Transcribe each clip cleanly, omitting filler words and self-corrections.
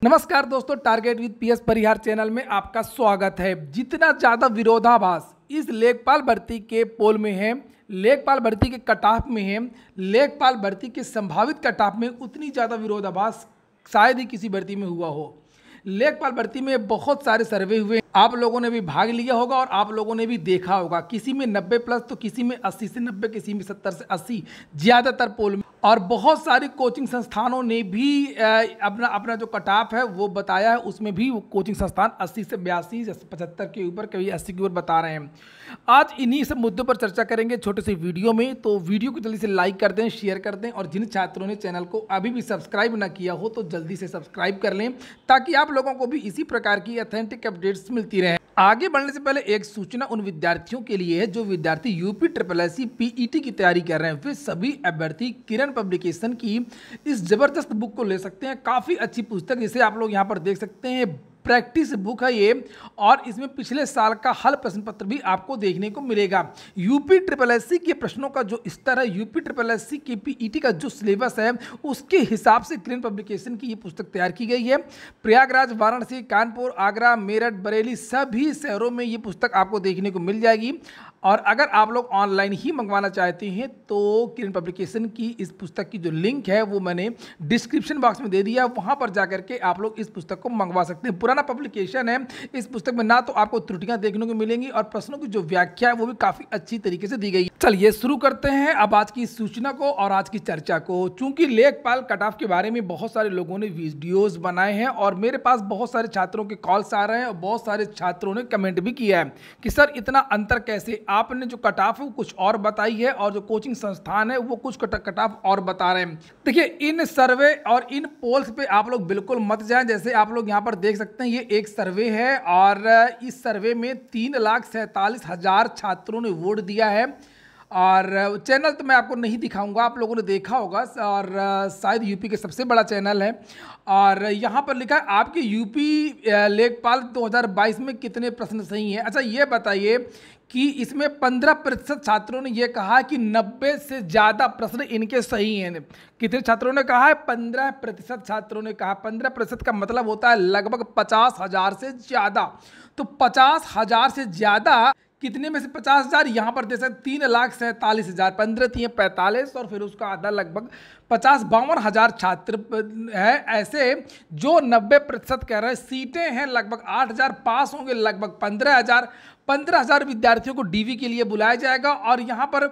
नमस्कार दोस्तों, target with PS Parihar channel में आपका स्वागत है। जितना ज़्यादा विरोधाभास इस लेखपाल भर्ती के पोल में है, लेखपाल भर्ती के कट ऑफ में है, लेखपाल भर्ती के संभावित कट ऑफ में उतनी ज़्यादा विरोधाभास शायद ही किसी भर्ती में हुआ हो। लेखपाल भर्ती में बहुत सारे सर्वे हुए, आप लोगों ने भी भाग लिया होगा और आप लोगों ने भी देखा होगा। किसी में 90 प्लस तो किसी में 80 से 90, किसी में 70 से 80, ज़्यादातर पोल में। और बहुत सारी कोचिंग संस्थानों ने भी अपना जो कट ऑफ है वो बताया है। उसमें भी वो कोचिंग संस्थान 80 से 82, 75 के ऊपर, कभी 80 के ऊपर बता रहे हैं। आज इन्हीं सब मुद्दों पर चर्चा करेंगे छोटे से वीडियो में। तो वीडियो को जल्दी से लाइक कर दें, शेयर कर दें, और जिन छात्रों ने चैनल को अभी भी सब्सक्राइब ना किया हो तो जल्दी से सब्सक्राइब कर लें, ताकि आप लोगों को भी इसी प्रकार की ऑथेंटिक अपडेट्स मिलती रहे। आगे बढ़ने से पहले एक सूचना उन विद्यार्थियों के लिए है जो विद्यार्थी यूपी SSSC पीईटी की तैयारी कर रहे हैं। वे सभी अभ्यर्थी किरण पब्लिकेशन की इस जबरदस्त बुक को ले सकते हैं। काफ़ी अच्छी पुस्तक, जिसे आप लोग यहाँ पर देख सकते हैं, प्रैक्टिस बुक है ये, और इसमें पिछले साल का हल प्रश्न पत्र भी आपको देखने को मिलेगा। यूपी SSSC के प्रश्नों का जो स्तर है, यूपी SSSC के पीईटी का जो सिलेबस है, उसके हिसाब से किरण पब्लिकेशन की ये पुस्तक तैयार की गई है। प्रयागराज, वाराणसी, कानपुर, आगरा, मेरठ, बरेली सभी शहरों में ये पुस्तक आपको देखने को मिल जाएगी। और अगर आप लोग ऑनलाइन ही मंगवाना चाहते हैं तो किरण पब्लिकेशन की इस पुस्तक की जो लिंक है वो मैंने डिस्क्रिप्शन बॉक्स में दे दिया, वहाँ पर जाकर के आप लोग इस पुस्तक को मंगवा सकते हैं। पुराना पब्लिकेशन है, इस पुस्तक में ना तो आपको त्रुटियां देखने को मिलेंगी और प्रश्नों की जो व्याख्या है वो भी काफ़ी अच्छी तरीके से दी गई है। चलिए शुरू करते हैं अब आज की सूचना को और आज की चर्चा को। चूंकि लेखपाल कट ऑफ के बारे में बहुत सारे लोगों ने वीडियोज़ बनाए हैं और मेरे पास बहुत सारे छात्रों के कॉल्स आ रहे हैं और बहुत सारे छात्रों ने कमेंट भी किया है कि सर इतना अंतर कैसे, आपने जो कट ऑफ है वो कुछ और बताई है और जो कोचिंग संस्थान है वो कुछ कट ऑफ और बता रहे हैं। देखिए, इन सर्वे और इन पोल्स पे आप लोग बिल्कुल मत जाएं। जैसे आप लोग यहाँ पर देख सकते हैं, ये एक सर्वे है और इस सर्वे में 3,47,000 छात्रों ने वोट दिया है। और चैनल तो मैं आपको नहीं दिखाऊंगा, आप लोगों ने देखा होगा, और शायद यूपी के सबसे बड़ा चैनल है। और यहाँ पर लिखा है आपके यूपी लेखपाल 2022 में कितने प्रश्न सही हैं। अच्छा, ये बताइए कि इसमें 15% छात्रों ने यह कहा कि 90 से ज़्यादा प्रश्न इनके सही हैं। कितने छात्रों ने कहा है? 15% छात्रों ने कहा। 15% का मतलब होता है लगभग 50,000 से ज़्यादा। तो 50,000 से ज़्यादा कितने में से 50,000? यहाँ पर दे सकते 3,47,000, 15 थी 45 और फिर उसका आधा लगभग 52,000 छात्र है ऐसे जो 90% कह रहे हैं। सीटें हैं लगभग 8,000, पास होंगे लगभग 15,000 विद्यार्थियों को डीवी के लिए बुलाया जाएगा। और यहाँ पर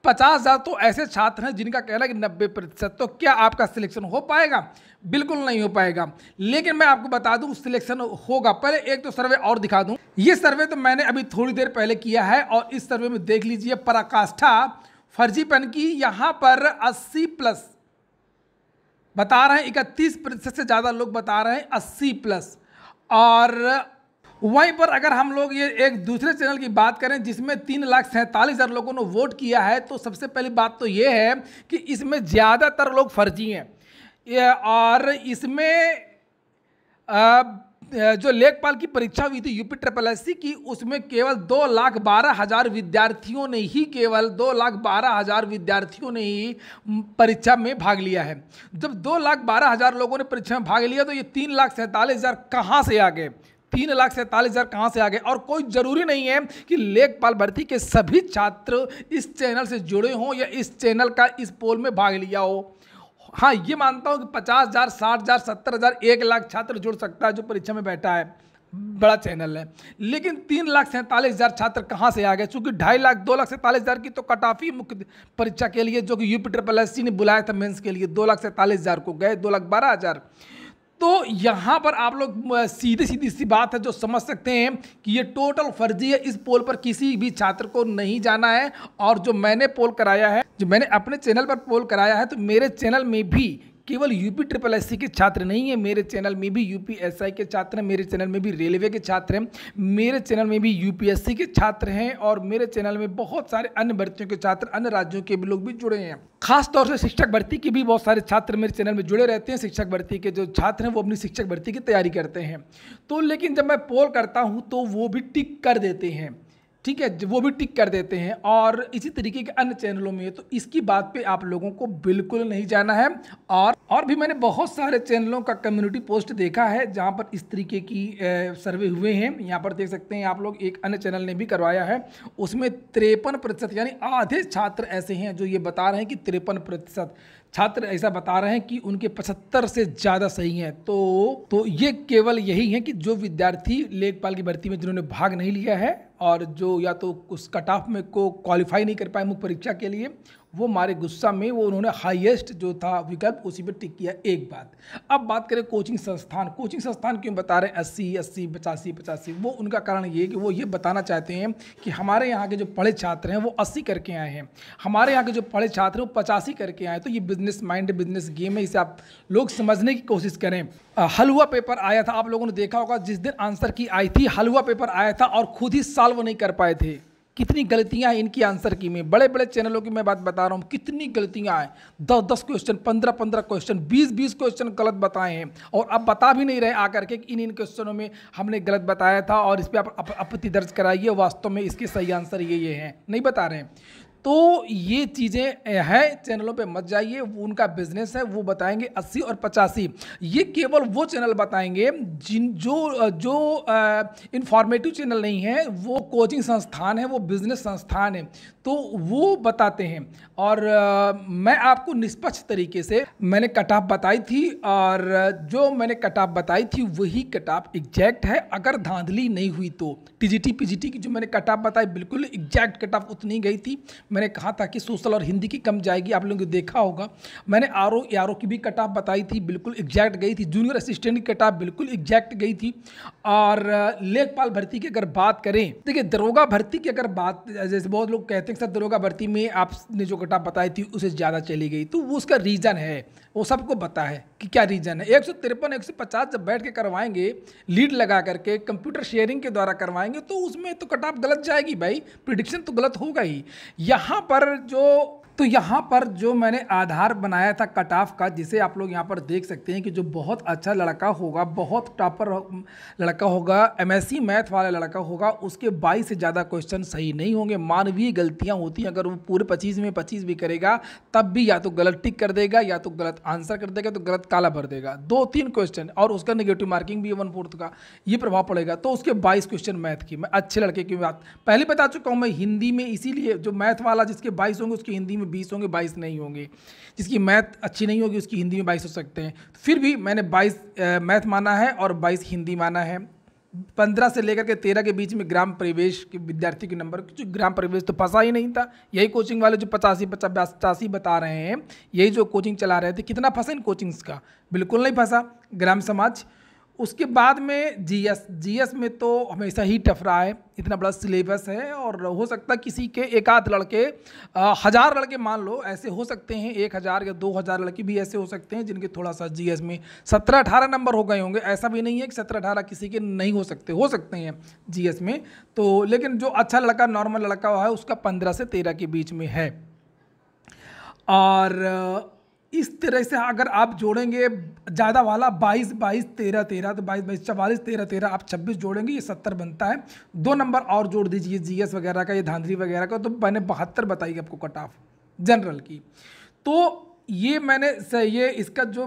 50,000 तो ऐसे छात्र हैं जिनका कहना है कि 90%। तो क्या आपका सिलेक्शन हो पाएगा? बिल्कुल नहीं हो पाएगा। लेकिन मैं आपको बता दूं सिलेक्शन होगा। पहले एक तो सर्वे और दिखा दूं। ये सर्वे तो मैंने अभी थोड़ी देर पहले किया है और इस सर्वे में देख लीजिए, पराकाष्ठा फर्जीपन की यहाँ पर 80 प्लस बता रहे हैं, 31% से ज़्यादा लोग बता रहे हैं 80 प्लस। और वहीं पर अगर हम लोग ये एक दूसरे चैनल की बात करें जिसमें 3,47,000 लोगों ने वोट किया है, तो सबसे पहली बात तो ये है कि इसमें ज़्यादातर लोग फर्जी हैं। और इसमें जो लेखपाल की परीक्षा हुई थी यूपी SSSC की, उसमें केवल 2,12,000 विद्यार्थियों ने ही, केवल 2,12,000 विद्यार्थियों ने ही परीक्षा में भाग लिया है। जब 2,12,000 लोगों ने परीक्षा में भाग लिया तो ये 3,47,000 कहाँ से आ गए? 3,47,000 कहाँ से आ गए? और कोई ज़रूरी नहीं है कि लेखपाल भर्ती के सभी छात्र इस चैनल से जुड़े हों या इस चैनल का इस पोल में भाग लिया हो। हाँ, ये मानता हूँ कि 50,000, 60,000, 70,000, 1,00,000 छात्र जुड़ सकता है जो परीक्षा में बैठा है, बड़ा चैनल है। लेकिन 3,47,000 छात्र कहाँ से आ गए? चूँकि 2,50,000, 2,47,000 की तो कट ऑफ ही मुख्य परीक्षा के लिए जो कि यूपी SSSC ने बुलाया था मेंस के लिए, 2,47,000 को गए 2,12,000। तो यहाँ पर आप लोग सीधी सी बात है जो समझ सकते हैं कि ये टोटल फर्जी है। इस पोल पर किसी भी छात्र को नहीं जाना है। और जो मैंने पोल कराया है, जो मैंने अपने चैनल पर पोल कराया है, तो मेरे चैनल में भी केवल यूपी SSSC के छात्र नहीं है, मेरे चैनल में भी यूपीएसआई के छात्र हैं, मेरे चैनल में भी रेलवे के छात्र हैं, मेरे चैनल में भी यूपीएससी के छात्र हैं, और मेरे चैनल में बहुत सारे अन्य भर्तियों के छात्र, अन्य राज्यों के भी लोग भी जुड़े हैं। खास तौर से शिक्षक भर्ती के भी बहुत सारे छात्र मेरे चैनल में जुड़े रहते हैं। शिक्षक भर्ती के जो छात्र हैं वो अपनी शिक्षक भर्ती की तैयारी करते हैं। तो लेकिन जब मैं पोल करता हूँ तो वो भी टिक कर देते हैं ठीक है, वो भी टिक कर देते हैं। और इसी तरीके के अन्य चैनलों में, तो इसकी बात पे आप लोगों को बिल्कुल नहीं जाना है। और भी मैंने बहुत सारे चैनलों का कम्युनिटी पोस्ट देखा है जहां पर इस तरीके की सर्वे हुए हैं। यहाँ पर देख सकते हैं आप लोग, एक अन्य चैनल ने भी करवाया है, उसमें 53% यानी आधे छात्र ऐसे हैं जो ये बता रहे हैं कि 53% छात्र ऐसा बता रहे हैं कि उनके 75 से ज़्यादा सही हैं। तो ये केवल यही है कि जो विद्यार्थी लेखपाल की भर्ती में जिन्होंने भाग नहीं लिया है और जो या तो उस कट ऑफ में को क्वालिफाई नहीं कर पाए मुख्य परीक्षा के लिए, वो हमारे गुस्सा में वो उन्होंने हाईएस्ट जो था विकल्प उसी पे टिक किया। एक बात। अब बात करें कोचिंग संस्थान क्यों बता रहे हैं 80 80 85 वो उनका कारण ये कि वो ये बताना चाहते हैं कि हमारे यहाँ के जो पढ़े छात्र हैं वो 80 करके आए हैं, हमारे यहाँ के जो पढ़े छात्र हैं वो 85 करके आए। तो ये बिजनेस माइंड बिजनेस गेम है, इसे आप लोग समझने की कोशिश करें। हलवा पेपर आया था, आप लोगों ने देखा होगा, जिस दिन आंसर की आई थी हलवा पेपर आया था और खुद ही सॉल्व नहीं कर पाए थे। कितनी गलतियां हैं इनकी आंसर की में, बड़े बड़े चैनलों की मैं बात बता रहा हूँ, कितनी गलतियां हैं। 10-10 क्वेश्चन, 15-15 क्वेश्चन, 20-20 क्वेश्चन गलत बताए हैं और अब बता भी नहीं रहे आकर के कि इन क्वेश्चनों में हमने गलत बताया था और इस पर आप आपत्ति दर्ज कराइए, वास्तव में इसके सही आंसर ये हैं, नहीं बता रहे हैं। तो ये चीज़ें हैं, चैनलों पे मत जाइए, वो उनका बिजनेस है, वो बताएंगे 80 और 85। ये केवल वो चैनल बताएंगे जो इंफॉर्मेटिव चैनल नहीं है, वो कोचिंग संस्थान है, वो बिजनेस संस्थान है, तो वो बताते हैं। और मैं आपको निष्पक्ष तरीके से मैंने कट ऑफ बताई थी और जो मैंने कट ऑफ बताई थी वही कट ऑफ एग्जैक्ट है। अगर धांधली नहीं हुई तो टीजीटी पीजीटी की जो मैंने कट ऑफ बताई बिल्कुल एग्जैक्ट कट ऑफ उतनी गई थी। मैंने कहा था कि सोशल और हिंदी की कम जाएगी, आप लोगों ने देखा होगा। मैंने आरओ की भी कट ऑफ बताई थी, बिल्कुल एग्जैक्ट गई थी। जूनियर असिस्टेंट की कट ऑफ बिल्कुल एग्जैक्ट गई थी। और लेखपाल भर्ती की अगर बात करें, देखिए दरोगा भर्ती की अगर बात, जैसे बहुत लोग कहते हैं कि सर दरोगा भर्ती में आपने जो कट ऑफ बताई थी उससे ज़्यादा चली गई, तो वो उसका रीज़न है, वो सबको पता है कि क्या रीज़न है। 153 150 जब बैठ के करवाएंगे लीड लगा करके, कंप्यूटर शेयरिंग के द्वारा करवाएंगे, तो उसमें तो कट ऑफ गलत जाएगी भाई, प्रिडिक्शन तो गलत होगा ही। यहाँ पर जो मैंने आधार बनाया था कट ऑफ का, जिसे आप लोग यहाँ पर देख सकते हैं कि जो बहुत अच्छा लड़का होगा, बहुत टॉपर लड़का होगा, एमएससी मैथ वाला लड़का होगा, उसके 22 से ज़्यादा क्वेश्चन सही नहीं होंगे। मानवीय गलतियाँ होती हैं, अगर वो पूरे 25 में 25 भी करेगा तब भी या तो गलत टिक कर देगा या तो गलत आंसर कर देगा, तो गलत काला भर देगा। 2-3 क्वेश्चन और उसका नेगेटिव मार्किंग भी 1/4 का ये प्रभाव पड़ेगा। तो उसके 22 क्वेश्चन मैथ की, मैं अच्छे लड़के की बात पहले बता चुका हूँ। मैं हिंदी में इसीलिए जो मैथ वाला जिसके 22 होंगे उसकी हिंदी में 20 होंगे, 22 नहीं होंगे। जिसकी मैथ अच्छी नहीं होगी उसकी हिंदी में 22 हो सकते हैं। फिर भी मैंने 22 मैथ माना है और 22 हिंदी माना है। 15 से लेकर के 13 के बीच में ग्राम प्रवेश के विद्यार्थी के नंबर, जो ग्राम प्रवेश तो फंसा ही नहीं था। यही कोचिंग वाले जो 85 बता रहे हैं, यही जो कोचिंग चला रहे थे, कितना फंसा इन कोचिंग्स का? बिल्कुल नहीं फंसा। ग्राम समाज, उसके बाद में जीएस में तो हमेशा ही टफ रहा है, इतना बड़ा सिलेबस है और हो सकता है किसी के एक आध लड़के, 1000 लड़के मान लो ऐसे हो सकते हैं, 1000 या 2000 लड़के भी ऐसे हो सकते हैं जिनके थोड़ा सा जीएस में 17-18 नंबर हो गए होंगे। ऐसा भी नहीं है कि 17-18 किसी के नहीं हो सकते हैं जीएस में। तो लेकिन जो अच्छा लड़का, नॉर्मल लड़का है, उसका 15 से 13 के बीच में है। और इस तरह से अगर आप जोड़ेंगे ज़्यादा वाला 22 22 13 13, तो 22 22 44 13 13, आप 26 जोड़ेंगे, ये 70 बनता है। 2 नंबर और जोड़ दीजिए जीएस वगैरह का, ये धांधली वगैरह का, तो मैंने 72 बताई आपको कट ऑफ जनरल की। तो ये मैंने ये इसका जो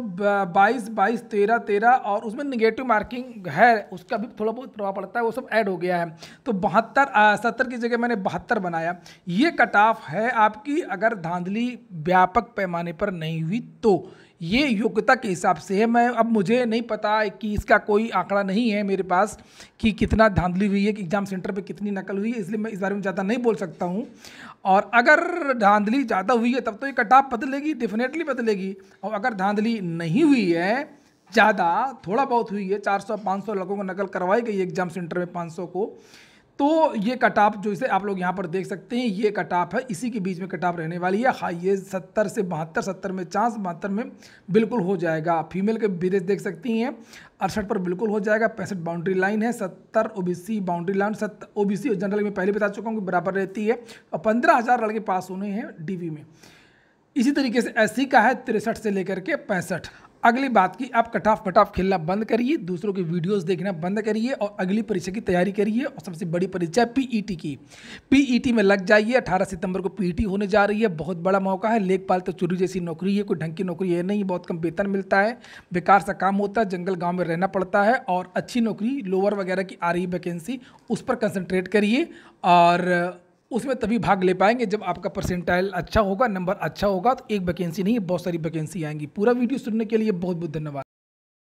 22 22 13 13 और उसमें निगेटिव मार्किंग है, उसका भी थोड़ा बहुत प्रभाव पड़ता है, वो सब ऐड हो गया है। तो 70 की जगह मैंने 72 बनाया। ये कट ऑफ है आपकी अगर धांधली व्यापक पैमाने पर नहीं हुई तो। ये योग्यता के हिसाब से है। मैं अब मुझे नहीं पता कि इसका कोई आंकड़ा नहीं है मेरे पास कि कितना धांधली हुई है, कि एग्जाम सेंटर पे कितनी नकल हुई है, इसलिए मैं इस बारे में ज़्यादा नहीं बोल सकता हूँ। और अगर धांधली ज़्यादा हुई है तब तो ये कट ऑफ बदलेगी, डेफिनेटली बदलेगी। और अगर धांधली नहीं हुई है, ज़्यादा थोड़ा बहुत हुई है, 400-500 लोगों को नकल करवाई गई एग्जाम सेंटर में 500 को, तो ये कट ऑफ जो इसे आप लोग यहाँ पर देख सकते हैं, ये कट ऑफ है, इसी के बीच में कट ऑफ रहने वाली है। हाई ये 70 से 72, 70 में चांस, 72 में बिल्कुल हो जाएगा। फीमेल के बीरेज देख सकती हैं, 68 पर बिल्कुल हो जाएगा। 65 बाउंड्री लाइन है, 70 ओबीसी बाउंड्री लाइन, 70 ओबीसी और जनरल में पहले बता चुका हूँ कि बराबर रहती है। और 15,000 लड़के पास होने हैं डीवी में। इसी तरीके से एससी का है 63 से लेकर के 65। अगली बात की, आप कटाफ पटाफ खेलना बंद करिए, दूसरों की वीडियोस देखना बंद करिए और अगली परीक्षा की तैयारी करिए। और सबसे बड़ी परीक्षा है पीईटी की। पीईटी में लग जाइए, 18 सितंबर को पीईटी होने जा रही है, बहुत बड़ा मौका है। लेखपाल तो चोरी जैसी नौकरी है, कोई ढंग की नौकरी है नहीं, बहुत कम वेतन मिलता है, बेकार सा काम होता है, जंगल गाँव में रहना पड़ता है। और अच्छी नौकरी लोअर वगैरह की आ रही है वैकेंसी, उस पर कंसंट्रेट करिए और उसमें तभी भाग ले पाएंगे जब आपका परसेंटाइल अच्छा होगा, नंबर अच्छा होगा। तो एक वैकेंसी नहीं है, बहुत सारी वैकेंसी आएंगी। पूरा वीडियो सुनने के लिए बहुत बहुत धन्यवाद।